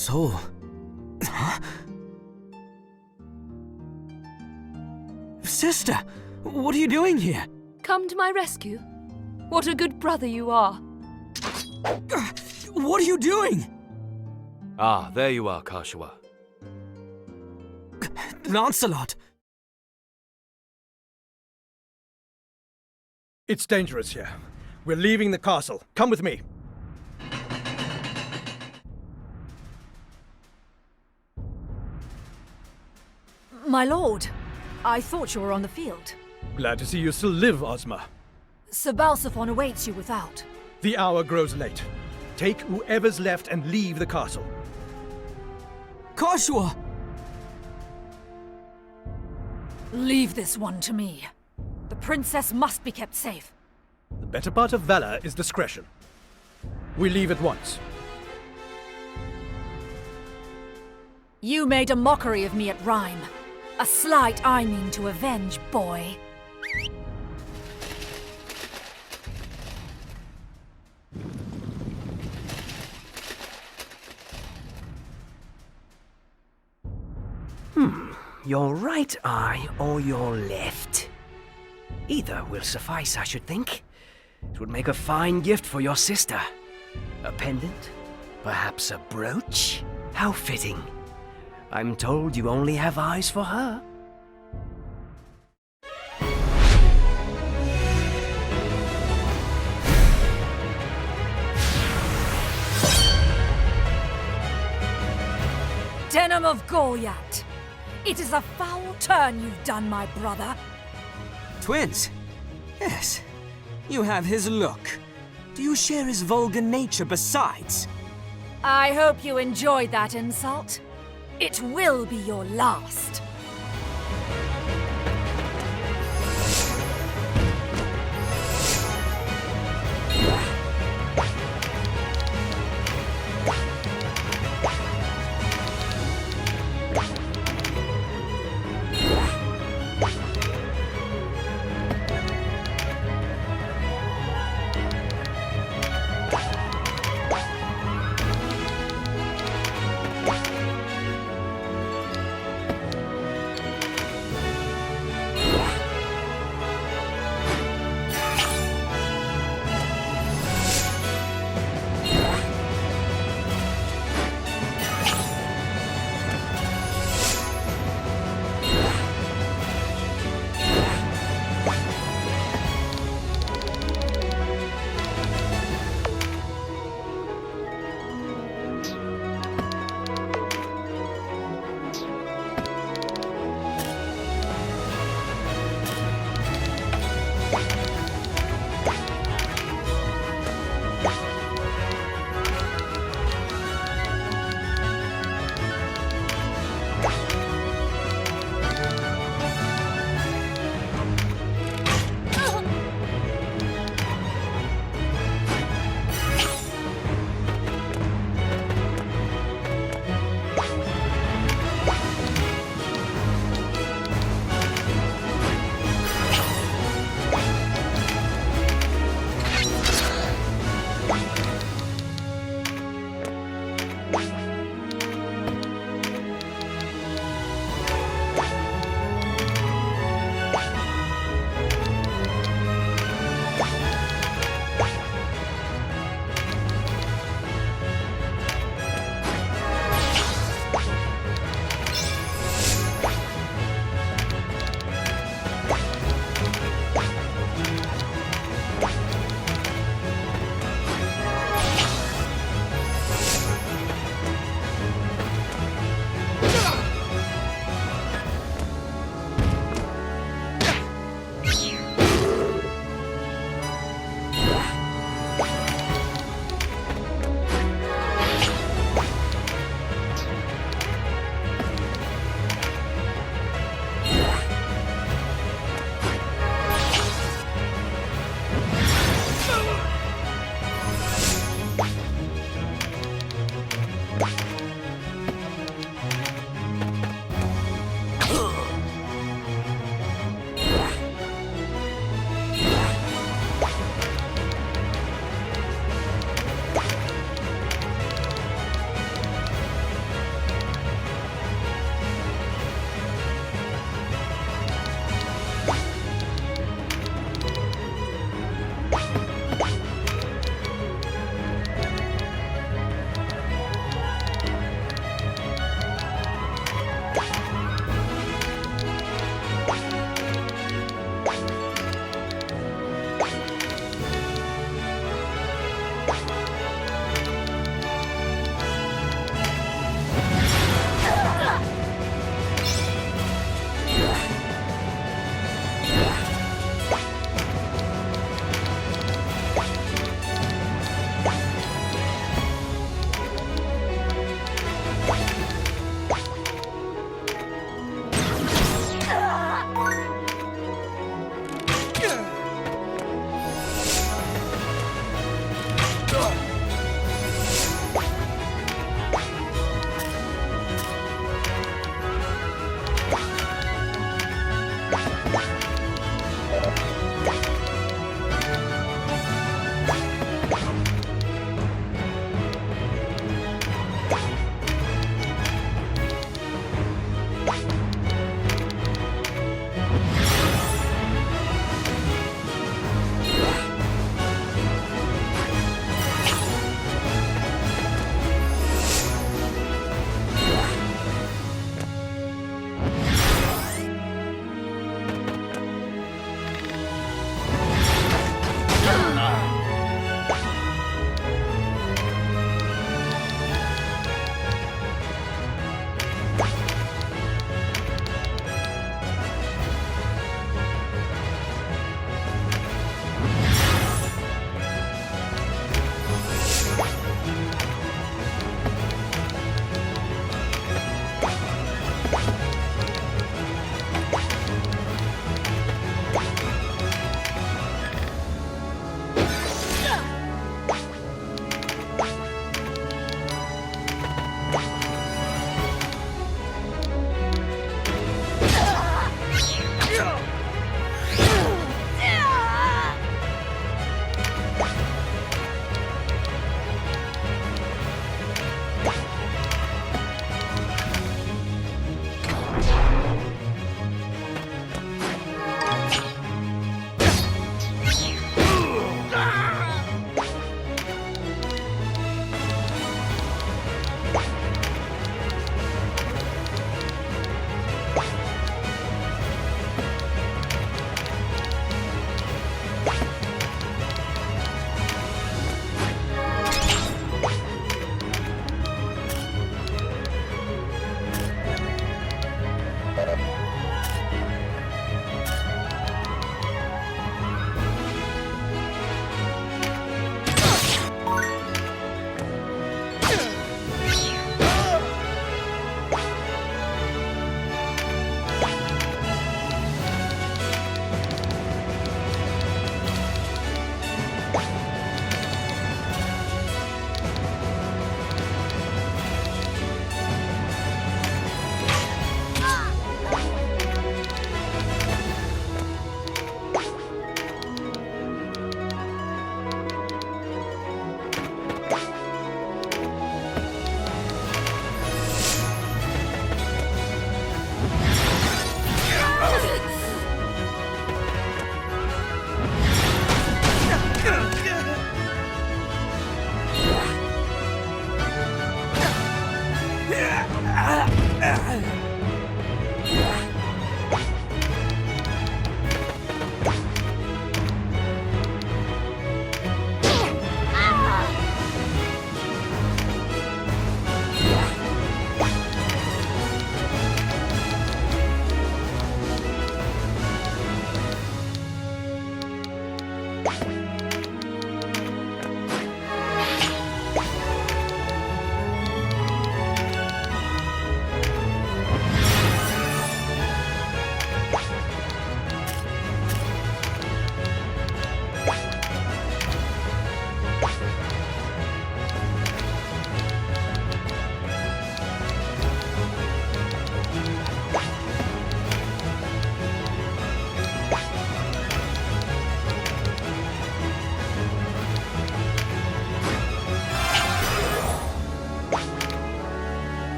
soul. Huh? Sister, what are you doing here? Come to my rescue? What a good brother you are. What are you doing? Ah, there you are, Kashua. Lancelot! It's dangerous here. We're leaving the castle. Come with me. My lord, I thought you were on the field. Glad to see you still live, Ozma. Sir Balsaphon awaits you without. The hour grows late. Take whoever's left and leave the castle. Kashua! Leave this one to me. The princess must be kept safe. The better part of valor is discretion. We leave at once. You made a mockery of me at Rhyme. A slight I mean to avenge, boy. Your right eye or your left? Either will suffice, I should think. It would make a fine gift for your sister. A pendant? Perhaps a brooch? How fitting. I'm told you only have eyes for her. Denham of Goliath! It is a foul turn you've done, my brother. Twins? Yes. You have his look. Do you share his vulgar nature besides? I hope you enjoyed that insult. It will be your last.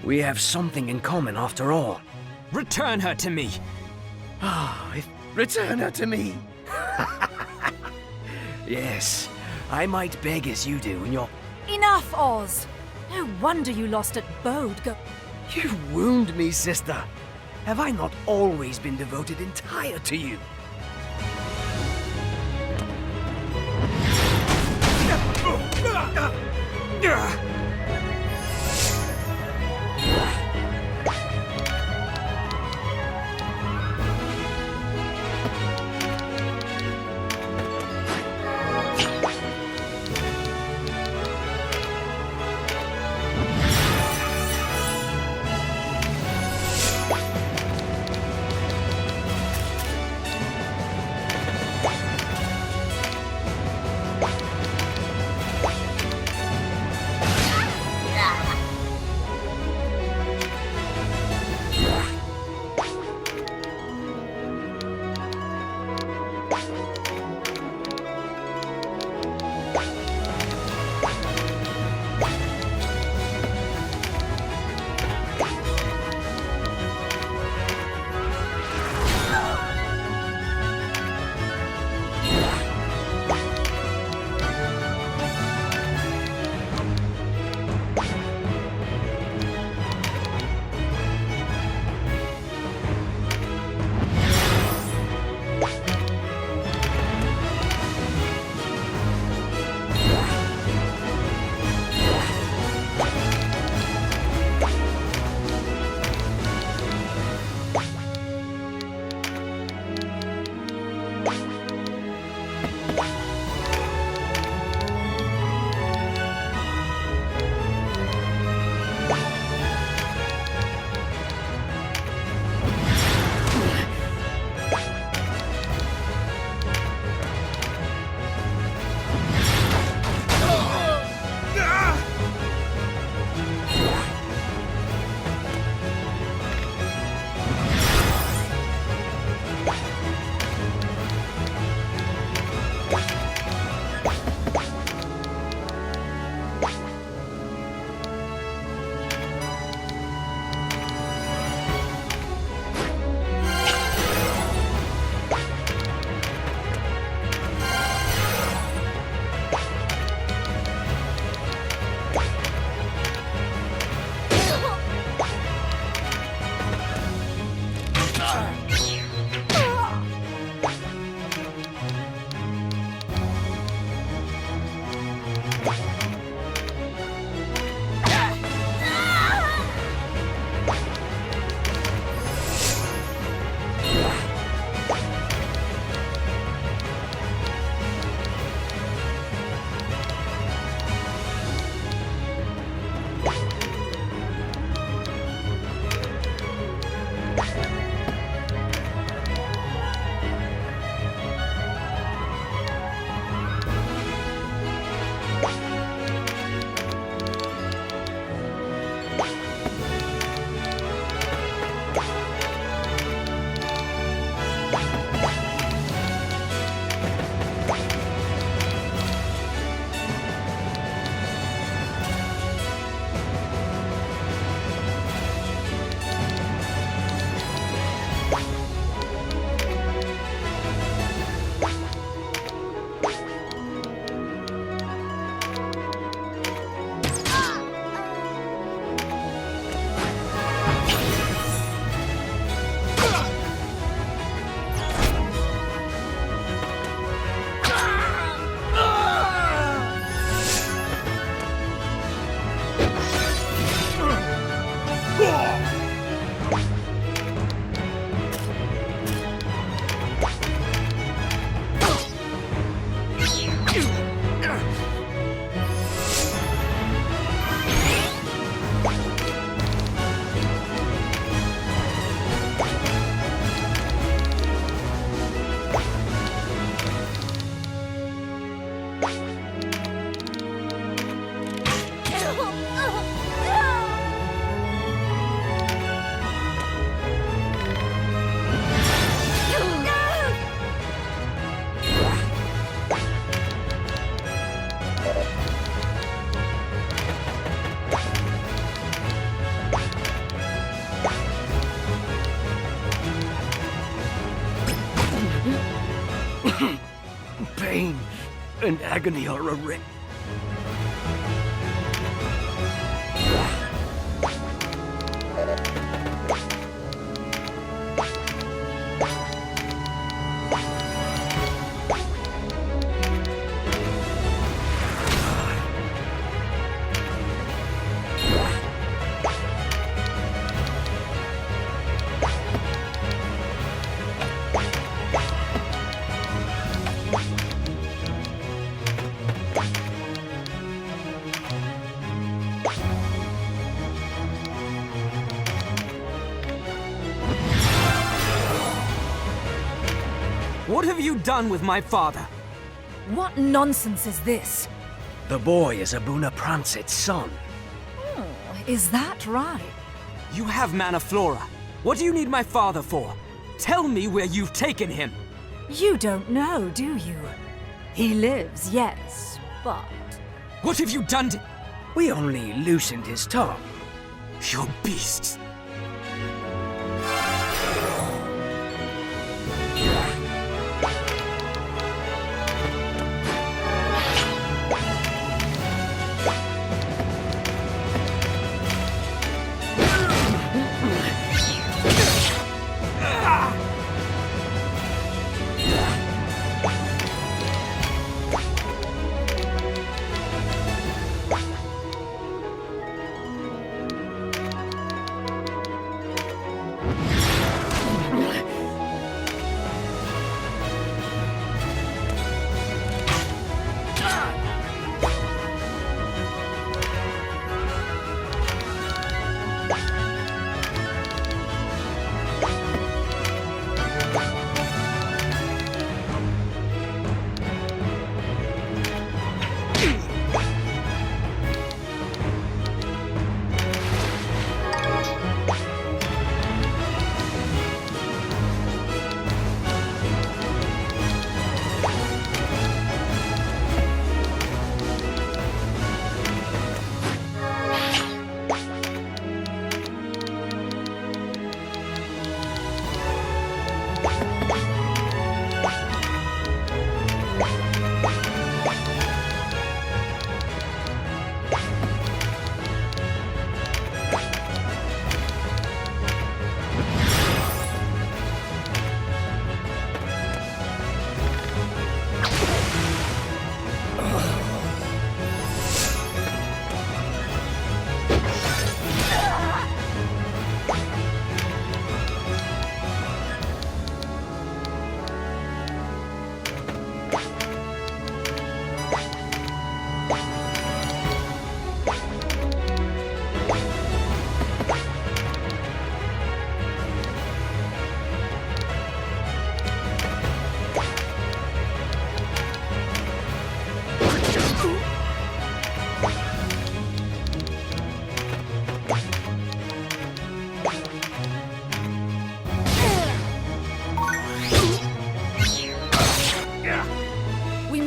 We have something in common after all. Return her to me! Return her to me! Yes, I might beg as you do in your... Enough, Oz! No wonder you lost at Bode. You wound me, sister. Have I not always been devoted entire to you? Pain and agony are a What have you done with my father? What nonsense is this? The boy is Abuna Pransit's son. Is that right? You have Mana Flora. What do you need my father for? Tell me where you've taken him. You don't know, do you? He lives, yes, but... What have you done to... We only loosened his tongue. You're beasts.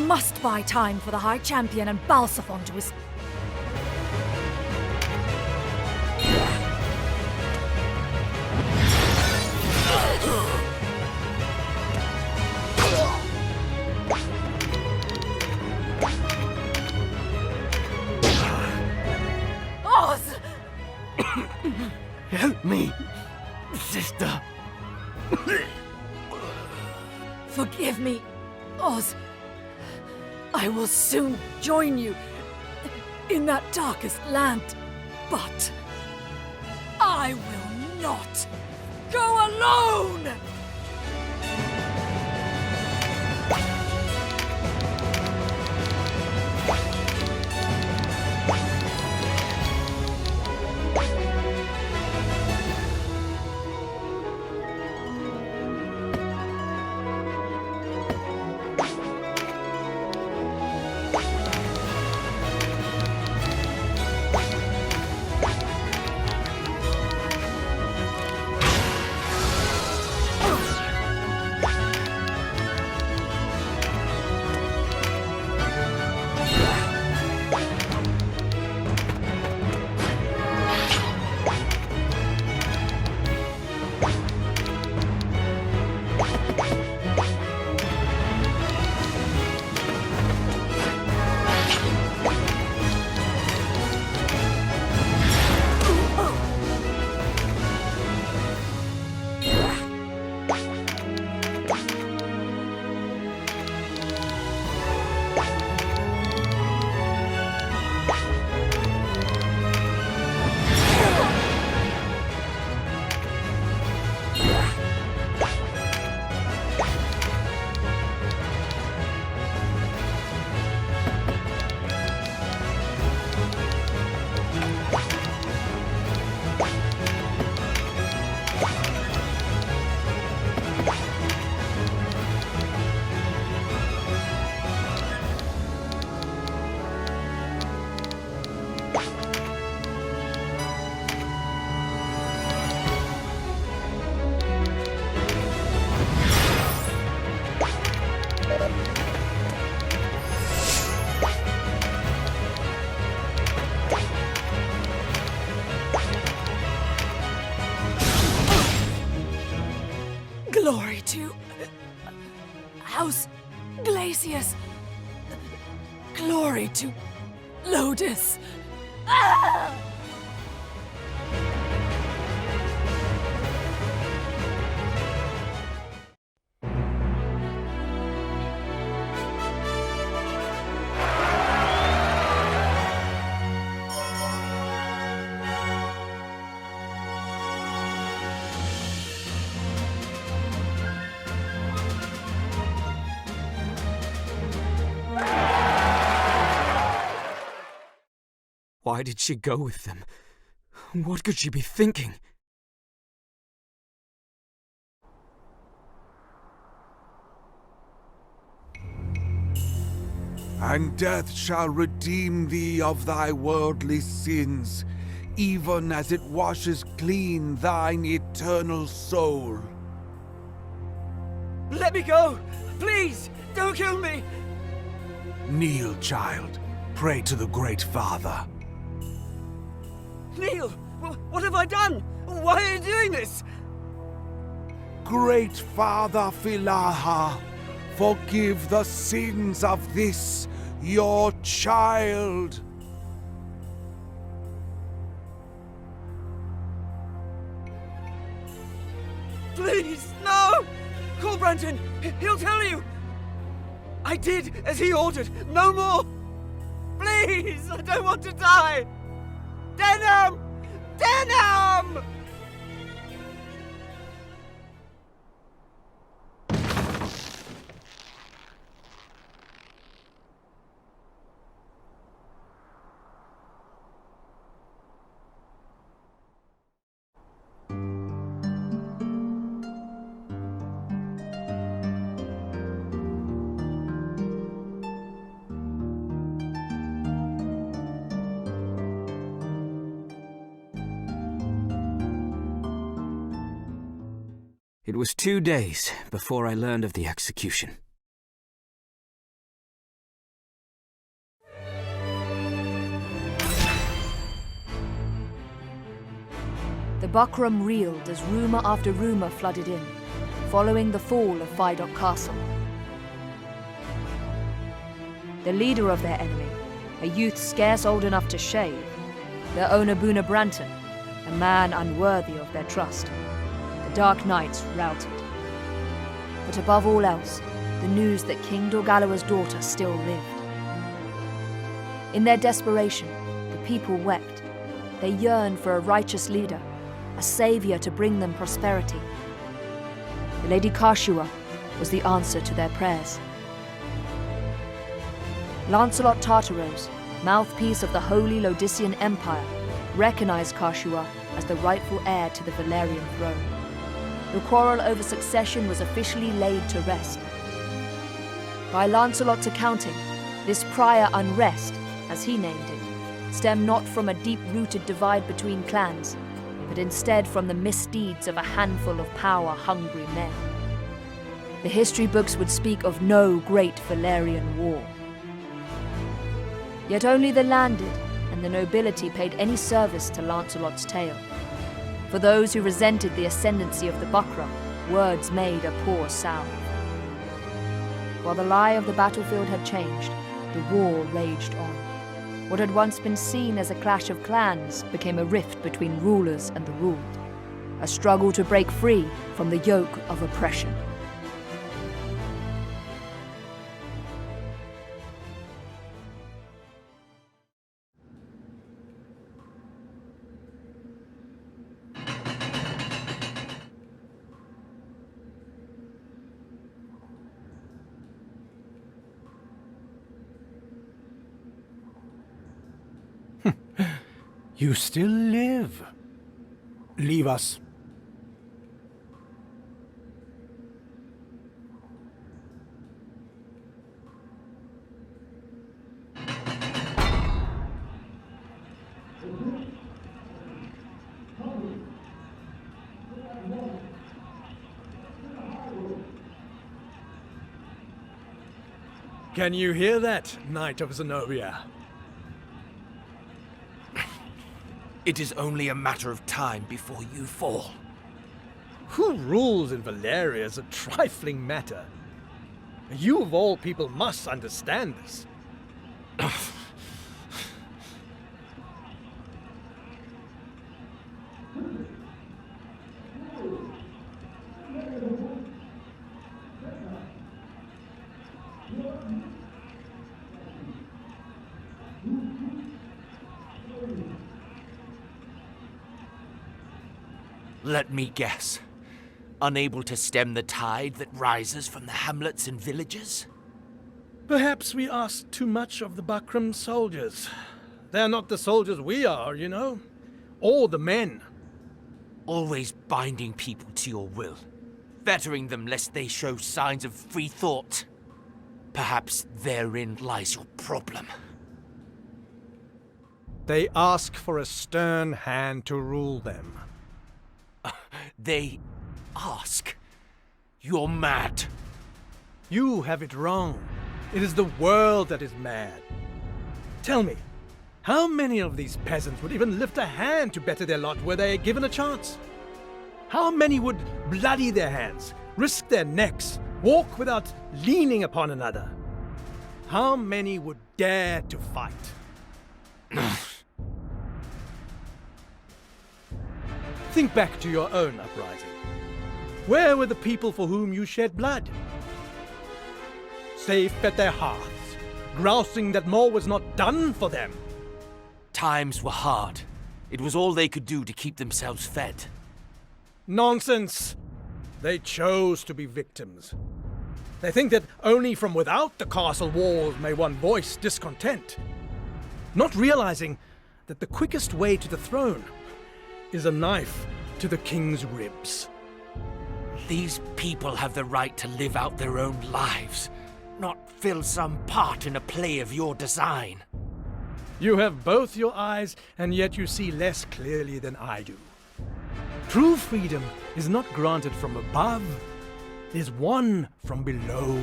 Must buy time for the High Champion and Balsaphon to his... Oz! Help me, sister. Forgive me, Oz. I will soon join you in that darkest land, but I will not go alone! Glory to House Glacius. Glory to Lodis. Ah! Why did she go with them? What could she be thinking? And death shall redeem thee of thy worldly sins, even as it washes clean thine eternal soul. Let me go! Please! Don't kill me! Kneel, child. Pray to the Great Father. Neil! What have I done? Why are you doing this? Great Father Philaha, forgive the sins of this, your child. Please, no! Call Branton! He'll tell you! I did as he ordered, no more! Please, I don't want to die! DENAM! DENAM! It was 2 days before I learned of the execution. The Buckram reeled as rumour after rumour flooded in, following the fall of Fidoc Castle. The leader of their enemy, a youth scarce old enough to shave, their owner Boona Branton, a man unworthy of their trust. The Dark Knights routed. But above all else, the news that King Dorgalawa's daughter still lived. In their desperation, the people wept. They yearned for a righteous leader, a saviour to bring them prosperity. The Lady Kashua was the answer to their prayers. Lancelot Tartaros, mouthpiece of the Holy Lodician Empire, recognized Kashua as the rightful heir to the Valerian throne. The quarrel over succession was officially laid to rest. By Lancelot's accounting, this prior unrest, as he named it, stemmed not from a deep-rooted divide between clans, but instead from the misdeeds of a handful of power-hungry men. The history books would speak of no great Valerian war. Yet only the landed and the nobility paid any service to Lancelot's tale. For those who resented the ascendancy of the Buckram, words made a poor salve. While the lie of the battlefield had changed, the war raged on. What had once been seen as a clash of clans became a rift between rulers and the ruled, a struggle to break free from the yoke of oppression. You still live. Leave us. Can you hear that, Knight of Zenobia? It is only a matter of time before you fall. Who rules in Valeria is a trifling matter. You of all people must understand this. Let me guess. Unable to stem the tide that rises from the hamlets and villages? Perhaps we ask too much of the Bakram soldiers. They're not the soldiers we are, you know. Or the men. Always binding people to your will, fettering them lest they show signs of free thought. Perhaps therein lies your problem. They ask for a stern hand to rule them. They ask? You're mad. You have it wrong. It is the world that is mad. Tell me, how many of these peasants would even lift a hand to better their lot were they given a chance? How many would bloody their hands, risk their necks, walk without leaning upon another? How many would dare to fight? Think back to your own uprising. Where were the people for whom you shed blood? Safe at their hearths, grousing that more was not done for them. Times were hard. It was all they could do to keep themselves fed. Nonsense! They chose to be victims. They think that only from without the castle walls may one voice discontent, not realizing that the quickest way to the throne is a knife to the king's ribs. These people have the right to live out their own lives, not fill some part in a play of your design. You have both your eyes, and yet you see less clearly than I do. True freedom is not granted from above, it is won from below.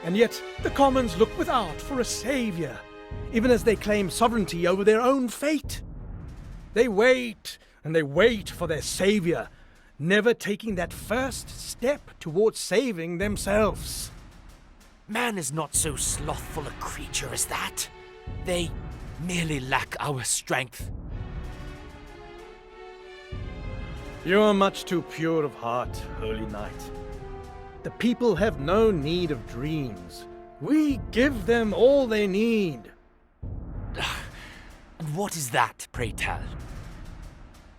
And yet the commons look without for a savior, even as they claim sovereignty over their own fate. They wait, and they wait for their savior, never taking that first step towards saving themselves. Man is not so slothful a creature as that. They merely lack our strength. You are much too pure of heart, Holy Knight. The people have no need of dreams. We give them all they need. And what is that, pray tell?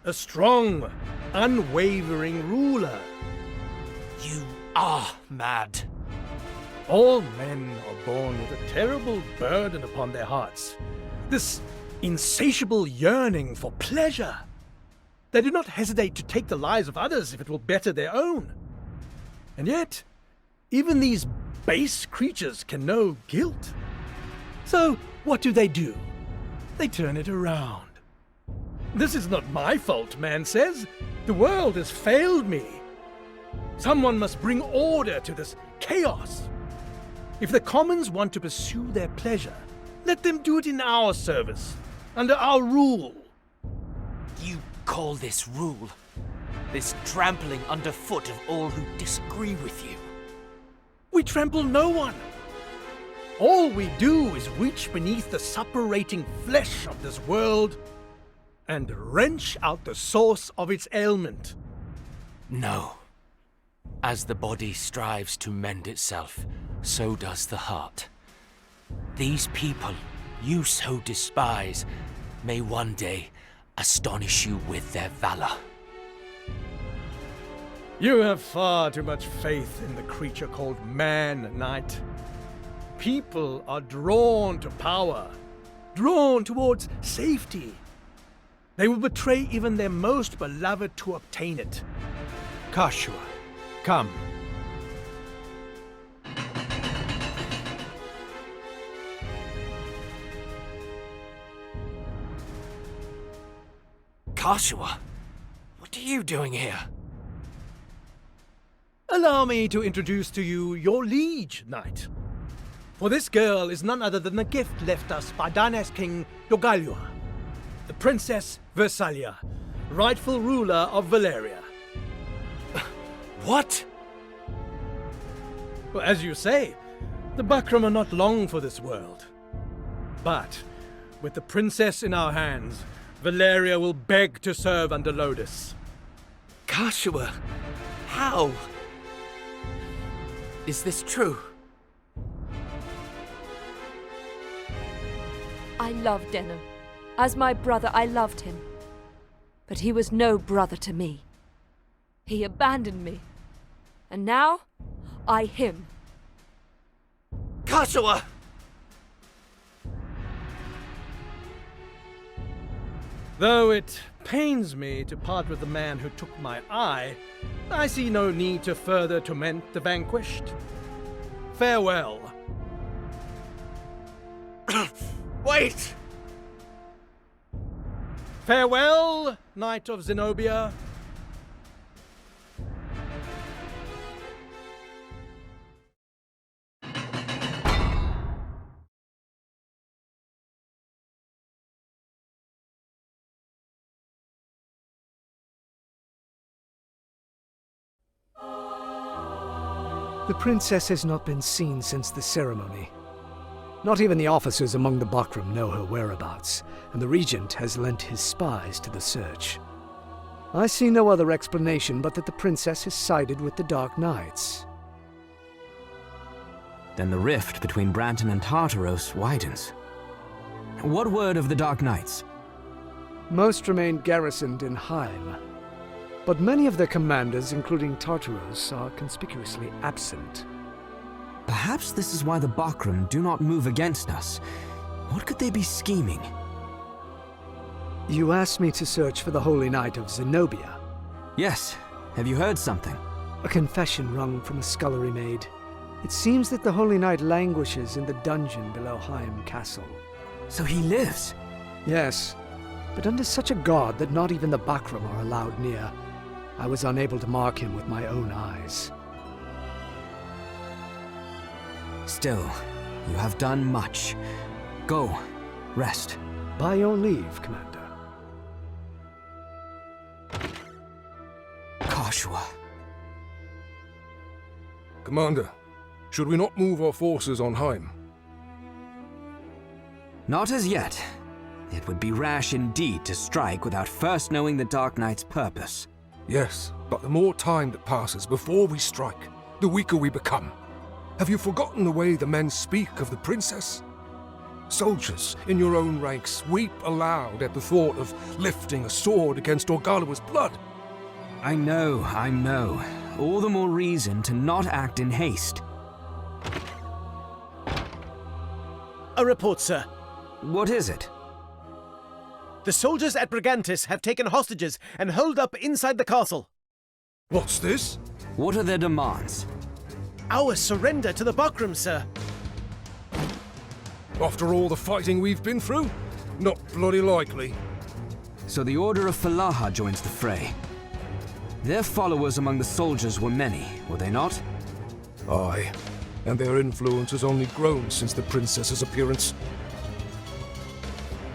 A strong, unwavering ruler. You are mad. All men are born with a terrible burden upon their hearts. This insatiable yearning for pleasure. They do not hesitate to take the lives of others if it will better their own. And yet, even these base creatures can know guilt. So, what do? They turn it around. This is not my fault, man says. The world has failed me. Someone must bring order to this chaos. If the commons want to pursue their pleasure, let them do it in our service, under our rule. You call this rule? This trampling underfoot of all who disagree with you? We trample no one. All we do is reach beneath the suppurating flesh of this world and wrench out the source of its ailment. No. As the body strives to mend itself, so does the heart. These people you so despise may one day astonish you with their valor. You have far too much faith in the creature called man, Knight. People are drawn to power, drawn towards safety. They will betray even their most beloved to obtain it. Kashua, come. Kashua, what are you doing here? Allow me to introduce to you your liege, Knight. For this girl is none other than the gift left us by Dana's king, Yogalua, the Princess Versalia, rightful ruler of Valeria. What? Well, as you say, the Bakram are not long for this world. But, with the princess in our hands, Valeria will beg to serve under Lodis. Kashua, how? Is this true? I loved DENAM. As my brother, I loved him. But he was no brother to me. He abandoned me. And now, I him. Kashua! Though it pains me to part with the man who took my eye, I see no need to further torment the vanquished. Farewell. Wait! Farewell, Knight of Zenobia. The princess has not been seen since the ceremony. Not even the officers among the Bakram know her whereabouts, and the regent has lent his spies to the search. I see no other explanation but that the princess has sided with the Dark Knights. Then the rift between Branton and Tartaros widens. What word of the Dark Knights? Most remain garrisoned in Haim, but many of their commanders, including Tartaros, are conspicuously absent. Perhaps this is why the Bakram do not move against us. What could they be scheming? You asked me to search for the Holy Knight of Zenobia. Yes. Have you heard something? A confession wrung from a scullery maid. It seems that the Holy Knight languishes in the dungeon below Fidoc Castle. So he lives? Yes, but under such a guard that not even the Bakram are allowed near. I was unable to mark him with my own eyes. Still, you have done much. Go, rest. By your leave, Commander. Kashua. Commander, should we not move our forces on Haim? Not as yet. It would be rash indeed to strike without first knowing the Dark Knight's purpose. Yes, but the more time that passes before we strike, the weaker we become. Have you forgotten the way the men speak of the princess? Soldiers in your own ranks weep aloud at the thought of lifting a sword against Orgalawa's blood. I know. All the more reason to not act in haste. A report, sir. What is it? The soldiers at Brigantis have taken hostages and holed up inside the castle. What's this? What are their demands? Our surrender to the Bakram, sir. After all the fighting we've been through? Not bloody likely. So the Order of Falaha joins the fray. Their followers among the soldiers were many, were they not? Aye, and their influence has only grown since the princess's appearance.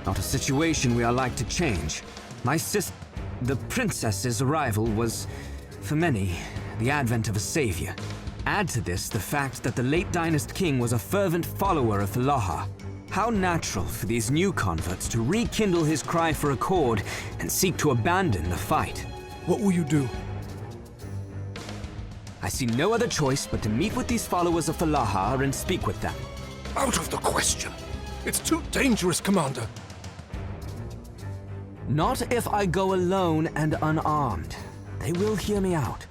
Not a situation we are like to change. The princess's arrival was, for many, the advent of a savior. Add to this the fact that the late Dynast king was a fervent follower of Falaha. How natural for these new converts to rekindle his cry for accord and seek to abandon the fight. What will you do? I see no other choice but to meet with these followers of Falaha and speak with them. Out of the question. It's too dangerous, Commander. Not if I go alone and unarmed. They will hear me out.